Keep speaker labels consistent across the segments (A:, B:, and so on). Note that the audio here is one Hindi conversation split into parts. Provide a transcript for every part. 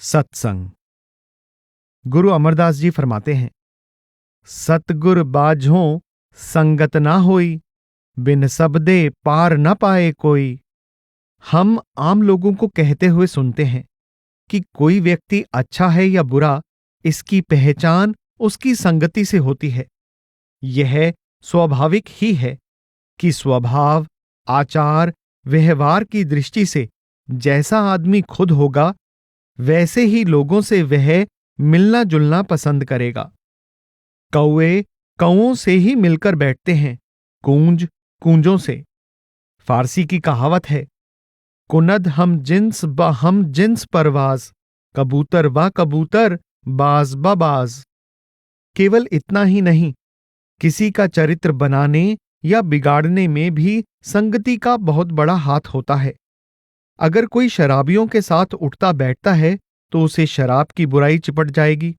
A: सत्संग। गुरु अमरदास जी फरमाते हैं, सतगुर बाझों संगत ना होई, बिन सबदे पार न पाए कोई। हम आम लोगों को कहते हुए सुनते हैं कि कोई व्यक्ति अच्छा है या बुरा, इसकी पहचान उसकी संगति से होती है। यह स्वाभाविक ही है कि स्वभाव, आचार, व्यवहार की दृष्टि से जैसा आदमी खुद होगा, वैसे ही लोगों से वह मिलना जुलना पसंद करेगा। कौवे कौओं से ही मिलकर बैठते हैं, कूंज कूंजों से। फारसी की कहावत है, कुनद हम जिन्स परवाज, कबूतर व कबूतर, बाज ब बाज। केवल इतना ही नहीं, किसी का चरित्र बनाने या बिगाड़ने में भी संगति का बहुत बड़ा हाथ होता है। अगर कोई शराबियों के साथ उठता बैठता है तो उसे शराब की बुराई चिपट जाएगी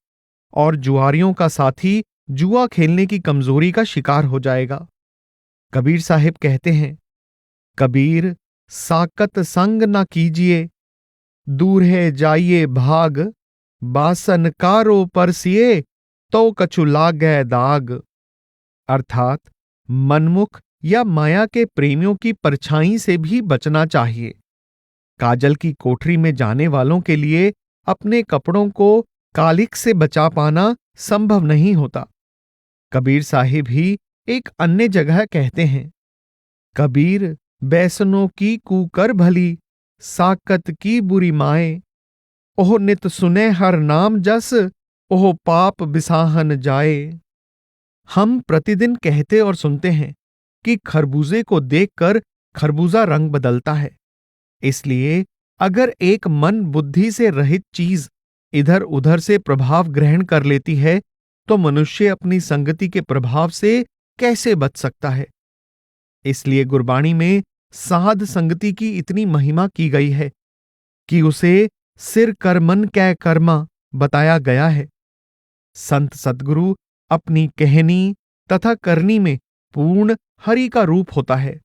A: और जुआरियों का साथी जुआ खेलने की कमजोरी का शिकार हो जाएगा। कबीर साहिब कहते हैं, कबीर साकत संग न कीजिए, दूर है जाइए भाग, बासन कारो परसिए, तो कछु लागै दाग। अर्थात मनमुख या माया के प्रेमियों की परछाई से भी बचना चाहिए। काजल की कोठरी में जाने वालों के लिए अपने कपड़ों को कालिख से बचा पाना संभव नहीं होता। कबीर साहिब ही एक अन्य जगह कहते हैं, कबीर बैसनों की कूकर भली, साकत की बुरी माए, ओह नित सुने हर नाम जस, ओह पाप बिसाहन जाए। हम प्रतिदिन कहते और सुनते हैं कि खरबूजे को देखकर खरबूजा रंग बदलता है। इसलिए अगर एक मन बुद्धि से रहित चीज इधर उधर से प्रभाव ग्रहण कर लेती है, तो मनुष्य अपनी संगति के प्रभाव से कैसे बच सकता है। इसलिए गुरबाणी में साध संगति की इतनी महिमा की गई है कि उसे सिर कर्मन कै कर्मा बताया गया है। संत सद्गुरु अपनी कहनी तथा करनी में पूर्ण हरि का रूप होता है।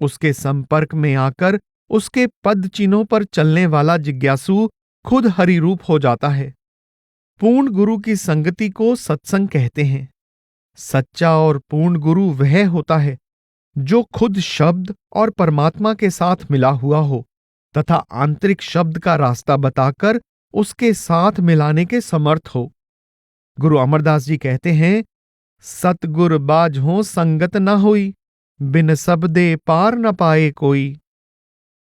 A: उसके संपर्क में आकर उसके पद चिन्हों पर चलने वाला जिज्ञासु खुद हरि रूप हो जाता है। पूर्ण गुरु की संगति को सत्संग कहते हैं। सच्चा और पूर्ण गुरु वह होता है जो खुद शब्द और परमात्मा के साथ मिला हुआ हो तथा आंतरिक शब्द का रास्ता बताकर उसके साथ मिलाने के समर्थ हो। गुरु अमरदास जी कहते हैं, सतगुर बाझों संगत न होई, बिन शब्दे पार न पाए कोई।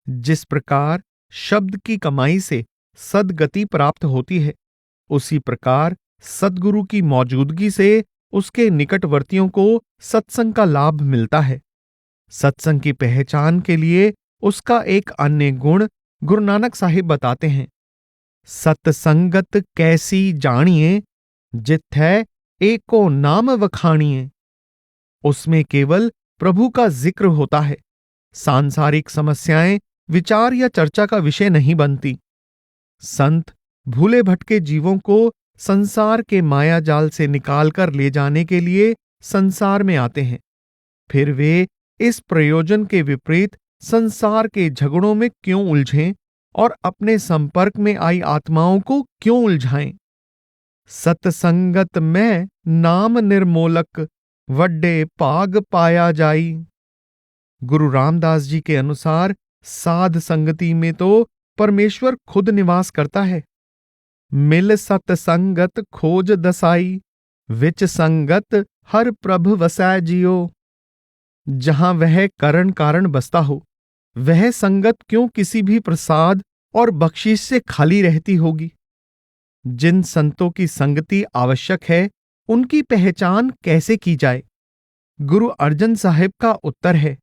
A: जिस प्रकार शब्द की कमाई से सद्गति प्राप्त होती है, उसी प्रकार सद्गुरु की मौजूदगी से उसके निकटवर्तियों को सत्संग का लाभ मिलता है। सत्संग की पहचान के लिए उसका एक अन्य गुण गुरु नानक साहिब बताते हैं, सत्संगत कैसी जानिए, जिथै एको नाम वखानिए। उसमें केवल प्रभु का जिक्र होता है। सांसारिक समस्याएं विचार या चर्चा का विषय नहीं बनती। संत भूले भटके जीवों को संसार के माया जाल से निकालकर ले जाने के लिए संसार में आते हैं। फिर वे इस प्रयोजन के विपरीत संसार के झगड़ों में क्यों उलझें और अपने संपर्क में आई आत्माओं को क्यों उलझाएं। सतसंगत में नाम निर्मोलक, वड्डे भाग पाया जाई। गुरु रामदास जी के अनुसार साध संगति में तो परमेश्वर खुद निवास करता है। मिल सतसंगत खोज दसाई, विच संगत हर प्रभ वसै जियो। जहां वह करण कारण बसता हो, वह संगत क्यों किसी भी प्रसाद और बख्शिश से खाली रहती होगी। जिन संतों की संगति आवश्यक है, उनकी पहचान कैसे की जाए। गुरु अर्जन साहिब का उत्तर है,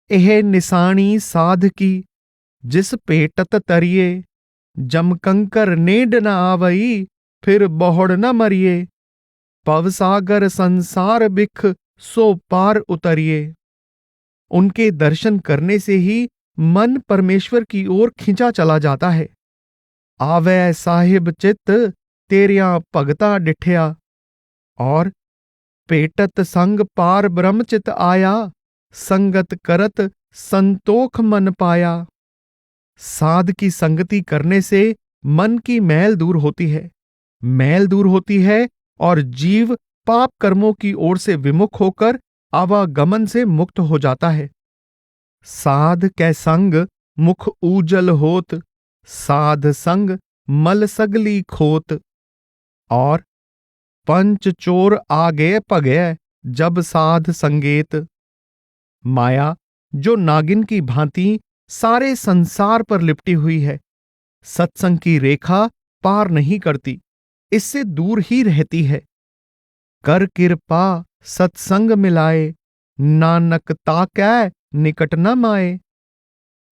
A: एह निशानी साध की, जिस पेटत तरिए, जम कंकर नेड न आवई, फिर बहुड़ न मरिए, पवसागर संसार बिख, सो पार उतरिए। उनके दर्शन करने से ही मन परमेश्वर की ओर खिंचा चला जाता है। आवे साहिब चित, तेरिया भगता डिठिया, और पेटत संग पार ब्रह्मचित आया, संगत करत संतोख मन पाया। साध की संगति करने से मन की मैल दूर होती है, मैल दूर होती है और जीव पाप कर्मों की ओर से विमुख होकर आवागमन से मुक्त हो जाता है। साध कै संग मुख ऊजल होत, साध संग मल सगली खोत। और पंच चोर आगे पगे, जब साध संगेत। माया जो नागिन की भांति सारे संसार पर लिपटी हुई है, सत्संग की रेखा पार नहीं करती, इससे दूर ही रहती है। कर कृपा सत्संग मिलाए, नानक ताकै निकट न माए।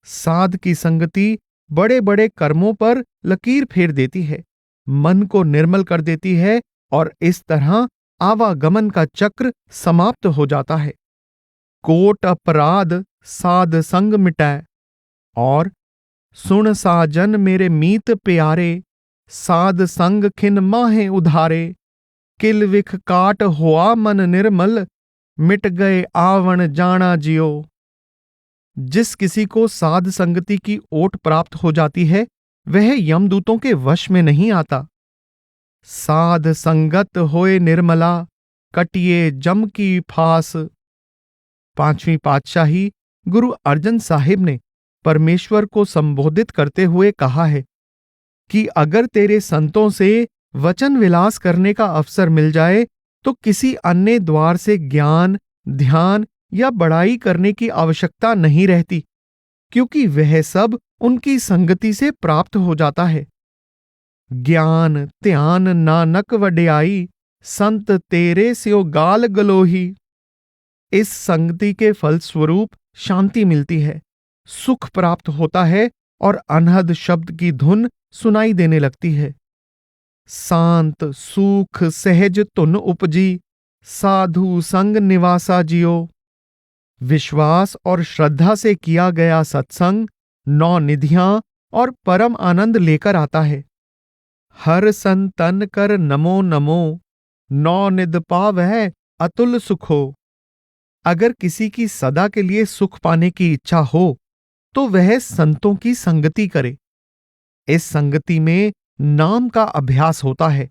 A: साध की संगति बड़े बड़े कर्मों पर लकीर फेर देती है, मन को निर्मल कर देती है और इस तरह आवागमन का चक्र समाप्त हो जाता है। कोट अपराध साध संग मिटै, और सुन साजन मेरे मीत प्यारे, साध संग खिन माहे उधारे। किल विख काट हुआ मन निर्मल, मिट गए आवण जाना जियो। जिस किसी को साध संगति की ओट प्राप्त हो जाती है, वह यमदूतों के वश में नहीं आता। साध संगत होए निर्मला, कटिए जम की फास। पांचवी पातशाही गुरु अर्जन साहिब ने परमेश्वर को संबोधित करते हुए कहा है कि अगर तेरे संतों से वचन विलास करने का अवसर मिल जाए तो किसी अन्य द्वार से ज्ञान, ध्यान या बड़ाई करने की आवश्यकता नहीं रहती, क्योंकि वह सब उनकी संगति से प्राप्त हो जाता है। ज्ञान ध्यान नानक वड्याई, संत तेरे स्यो गाल गलोही। इस संगति के फलस्वरूप शांति मिलती है, सुख प्राप्त होता है और अनहद शब्द की धुन सुनाई देने लगती है। शांत सुख सहज धुन उपजी, साधु संग निवासा जियो। विश्वास और श्रद्धा से किया गया सत्संग 9 निधियां और परम आनंद लेकर आता है। हर संतन कर नमो नमो, 9 निध पावै अतुल सुखो। अगर किसी की सदा के लिए सुख पाने की इच्छा हो तो वह संतों की संगति करे। इस संगति में नाम का अभ्यास होता है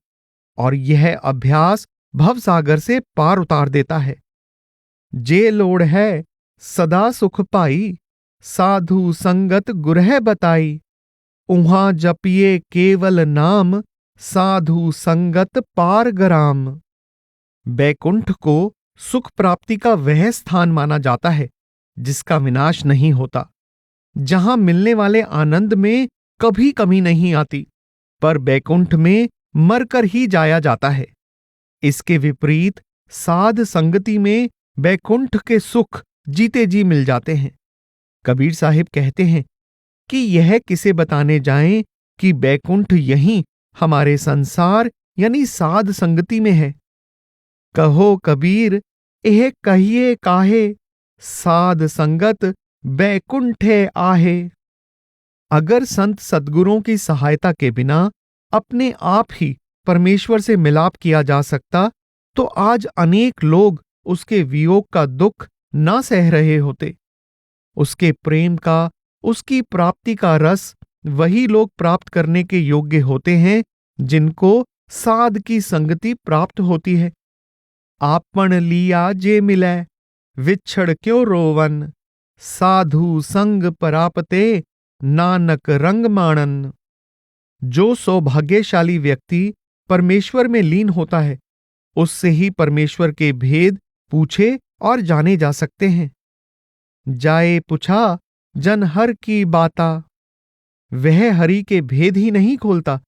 A: और यह अभ्यास भवसागर से पार उतार देता है। जे लोड़ है सदा सुख पाई, साधु संगत गुरह बताई। उहां जपिए केवल नाम, साधु संगत पार गराम। बैकुंठ को सुख प्राप्ति का वह स्थान माना जाता है जिसका विनाश नहीं होता, जहां मिलने वाले आनंद में कभी कमी नहीं आती, पर बैकुंठ में मरकर ही जाया जाता है। इसके विपरीत साध संगति में बैकुंठ के सुख जीते जी मिल जाते हैं। कबीर साहिब कहते हैं कि यह किसे बताने जाएं कि बैकुंठ यहीं हमारे संसार यानी साध संगति में है। कहो कबीर एह कहिए काहे, साध संगत बैकुंठे आहे। अगर संत सद्गुरुओं की सहायता के बिना अपने आप ही परमेश्वर से मिलाप किया जा सकता तो आज अनेक लोग उसके वियोग का दुख ना सह रहे होते। उसके प्रेम का, उसकी प्राप्ति का रस वही लोग प्राप्त करने के योग्य होते हैं जिनको साध की संगति प्राप्त होती है। आपन लिया जे मिलै, विछड़ क्यों रोवन। साधु संग परापते, नानक रंग माणन। जो सौभाग्यशाली व्यक्ति परमेश्वर में लीन होता है, उससे ही परमेश्वर के भेद पूछे और जाने जा सकते हैं। जाए पूछा जन हर की बाता, वह हरि के भेद ही नहीं खोलता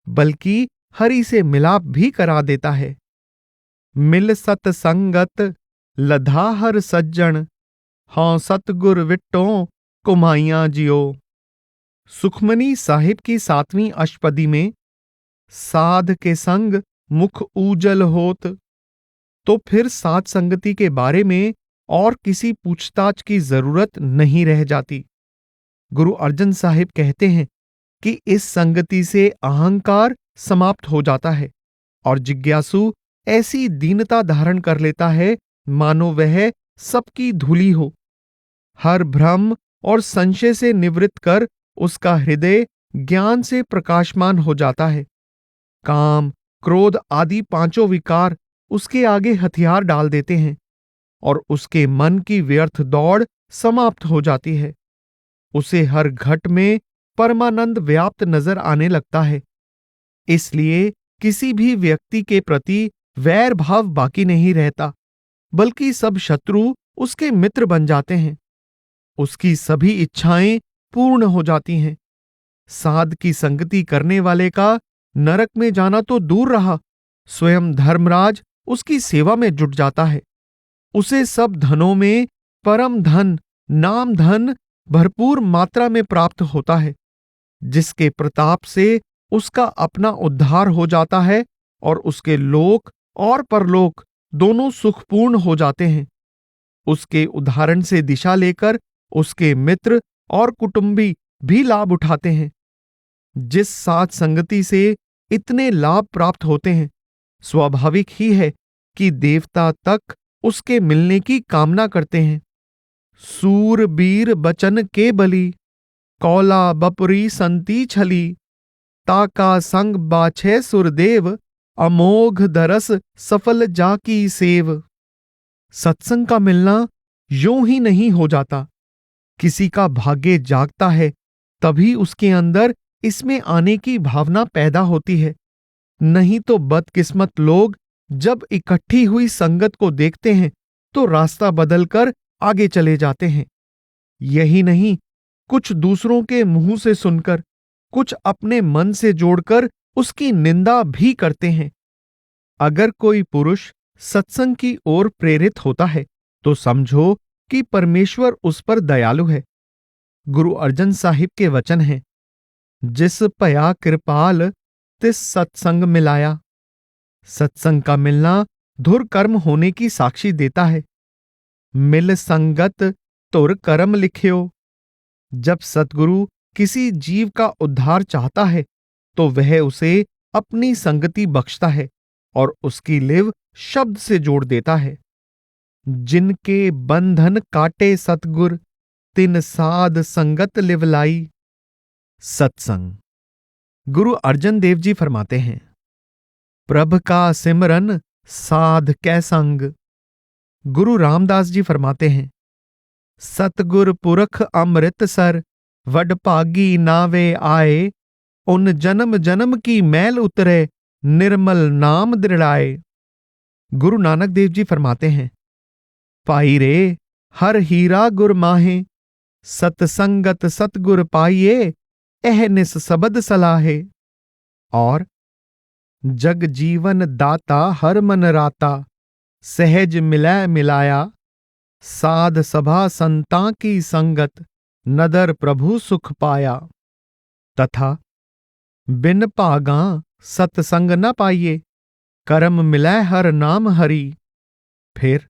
A: बल्कि हरि से मिलाप भी करा देता है। मिल सतसंगत लधा हर सज्जन, हाँ सतगुर विट्टों कुमाइयां जियो। सुखमनी साहिब की 7वीं अष्टपदी में साध के संग मुख ऊजल होत, तो फिर साध संगति के बारे में और किसी पूछताछ की जरूरत नहीं रह जाती। गुरु अर्जन साहिब कहते हैं कि इस संगति से अहंकार समाप्त हो जाता है और जिज्ञासु ऐसी दीनता धारण कर लेता है मानो वह सबकी धूली हो। हर भ्रम और संशय से निवृत्त कर उसका हृदय ज्ञान से प्रकाशमान हो जाता है। काम, क्रोध आदि पांचों विकार उसके आगे हथियार डाल देते हैं और उसके मन की व्यर्थ दौड़ समाप्त हो जाती है। उसे हर घट में परमानंद व्याप्त नजर आने लगता है। इसलिए किसी भी व्यक्ति के प्रति वैर भाव बाकी नहीं रहता, बल्कि सब शत्रु उसके मित्र बन जाते हैं। उसकी सभी इच्छाएं पूर्ण हो जाती हैं। साध की संगति करने वाले का नरक में जाना तो दूर रहा, स्वयं धर्मराज उसकी सेवा में जुट जाता है। उसे सब धनों में परम धन, नाम धन भरपूर मात्रा में प्राप्त होता है, जिसके प्रताप से उसका अपना उद्धार हो जाता है और उसके लोक और परलोक दोनों सुखपूर्ण हो जाते हैं। उसके उदाहरण से दिशा लेकर उसके मित्र और कुटुंबी भी लाभ उठाते हैं। जिस साथ संगति से इतने लाभ प्राप्त होते हैं, स्वाभाविक ही है कि देवता तक उसके मिलने की कामना करते हैं। सूर बीर बचन के बली, कौला बपुरी संती छली, ताका संग बाछे सुरदेव, अमोघ दरस सफल जाकी सेव। सत्संग का मिलना यूं ही नहीं हो जाता। किसी का भाग्य जागता है तभी उसके अंदर इसमें आने की भावना पैदा होती है। नहीं तो बदकिस्मत लोग जब इकट्ठी हुई संगत को देखते हैं तो रास्ता बदलकर आगे चले जाते हैं। यही नहीं, कुछ दूसरों के मुंह से सुनकर, कुछ अपने मन से जोड़कर उसकी निंदा भी करते हैं। अगर कोई पुरुष सत्संग की ओर प्रेरित होता है तो समझो कि परमेश्वर उस पर दयालु है। गुरु अर्जन साहिब के वचन हैं, जिस पया कृपाल तिस सत्संग मिलाया। सत्संग का मिलना धुर कर्म होने की साक्षी देता है। मिल संगत तुर कर्म लिख्यो। जब सतगुरु किसी जीव का उद्धार चाहता है तो वह उसे अपनी संगति बख्शता है और उसकी लिव शब्द से जोड़ देता है। जिनके बंधन काटे सतगुर, तिन साध संगत लिवलाई। सत्संग। गुरु अर्जन देव जी फरमाते हैं, प्रभ का सिमरन साध कै संग। गुरु रामदास जी फरमाते हैं, सतगुर पुरख अमृत सर, वड भागी नावे आए, उन जन्म जन्म की मैल उतरे, निर्मल नाम दृढ़ाए। गुरु नानक देव जी फरमाते हैं, पाई रे हर हीरा गुर माहे, सतसंगत सतगुर पाइये, एहनिस सबद सलाहे। और जग जीवन दाता हर मन राता, सहज मिलै मिलाया, साध सभा संतां की संगत, नदर प्रभु सुख पाया। तथा बिन भागां सतसंग न पाइये, करम मिलै हर नाम हरि। फिर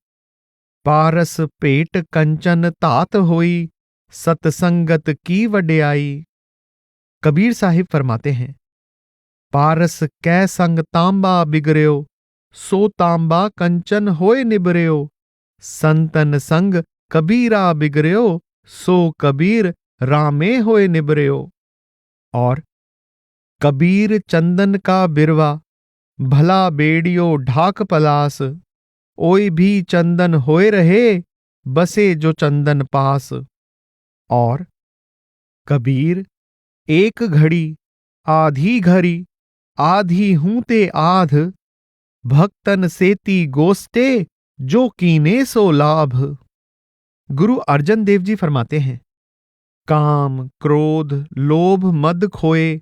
A: पारस पेट कंचन तात होई, सतसंगत की वड्याई। कबीर साहिब फरमाते हैं, पारस कै संग तांबा बिगड़्यो, सो तांबा कंचन होए निबर्यो, संतन संग कबीरा बिगड़्यो, सो कबीर रामे होए निबर्यो। और कबीर चंदन का बिरवा, भला बेड़ियो ढाक पलास, ओई भी चंदन होए रहे, बसे जो चंदन पास। और कबीर एक घड़ी आधी घड़ी, आधी हूं ते आध, भक्तन सेती गोस्ते, जो कीने सो लाभ। गुरु अर्जन देव जी फरमाते हैं, काम क्रोध लोभ मद खोए,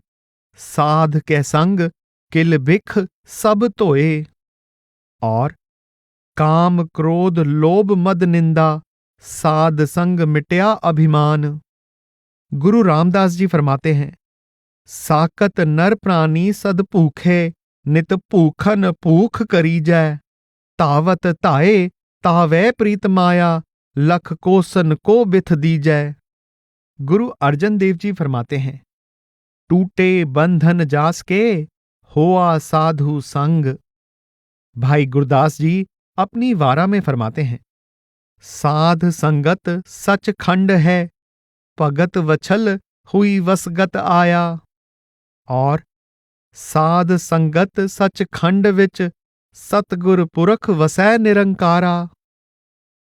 A: साध के संग किल बिख सब धोए। और काम क्रोध लोभ मद निंदा, साध संग मिटया अभिमान। गुरु रामदास जी फरमाते हैं, साकत नर प्राणी सद भूखे, नित भूखन भूख करी जै, तावत ताए तावै प्रीत माया, लख कोसन को बिथ दीजै। गुरु अर्जन देव जी फरमाते हैं, टूटे बंधन जास के, होआ साधु संग। भाई गुरदास जी अपनी वारा में फरमाते हैं, साध संगत सच खंड है, भगत वछल हुई वसगत आया। और साध संगत सचखंड विच सतगुर पुरख वसै निरंकारा।